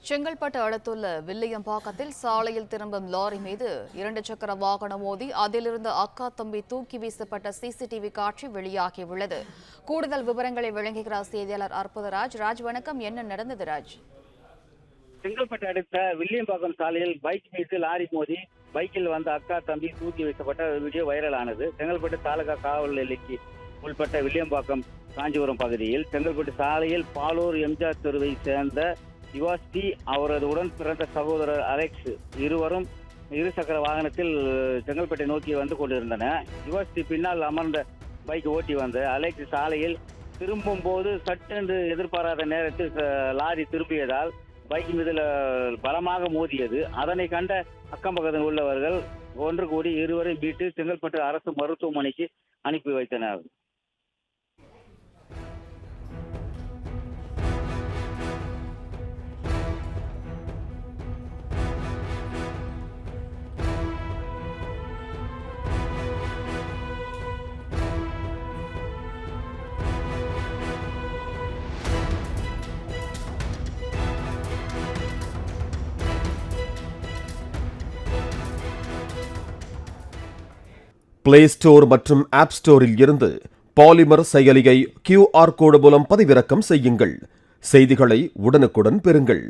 செங்கல்பட்டு அடுத்துள்ள வில்லியம்பாக்கத்தில் சாலையில் திரும்பும் லாரி மீது 2 சக்கர வாகனம் மோதி அதிலிருந்து அக்கா தம்பி தூக்கி வீசப்பட்ட சிசிடிவி காட்சி வெளியாகியுள்ளது. கூடுதல் விவரங்களை வழங்குகிறார் செய்தியாளர் அற்புதராஜ். வணக்கம். என்ன நடந்தது ராஜ்? செங்கல்பட்டு அடுத்த வில்லியம்பாக்கம் சாலையில் பைக் மீது லாரி மோதி பைக்கில் வந்த அக்கா தம்பி தூக்கி வீசப்பட்ட வீடியோ வைரல் ஆனது. செங்கல்பட்டு தாலுகா காவல் எல்லைக்கு உள்பட்ட வில்லியம்பாக்கம் காஞ்சிபுரம் பகுதியில் செங்கல்பட்டு சாலையில் பாலூர் எம்ஜிஆர் தெருவை சேர்ந்த யுவாஸ்டி அவரது உடன் பிறந்த சகோதரர் அலெக்ஸ் இருவரும் இருசக்கர வாகனத்தில் செங்கல்பட்டை நோக்கி வந்து கொண்டிருந்தனர். யுவாஸ்டி பின்னால் அமர்ந்த பைக் ஓட்டி வந்த அலெக்ஸ் சாலையில் திரும்பும் போது சட்டென்று எதிர்பாராத நேரத்தில் லாரி திரும்பியதால் பைக் மீது பலமாக மோதியது. அதனை கண்ட அக்கம் பக்கத்தில் உள்ளவர்கள் ஒன்று கூடி இருவரை மீட்டு செங்கல்பட்டு அரசு மருத்துவமனைக்கு அனுப்பி வைத்தனர். பிளே ஸ்டோர் மற்றும் ஆப் ஸ்டோரில் இருந்து பாலிமர் செயலியை QR கோடு மூலம் பதிவிறக்கம் செய்யுங்கள். செய்திகளை உடனுக்குடன் பெறுங்கள்.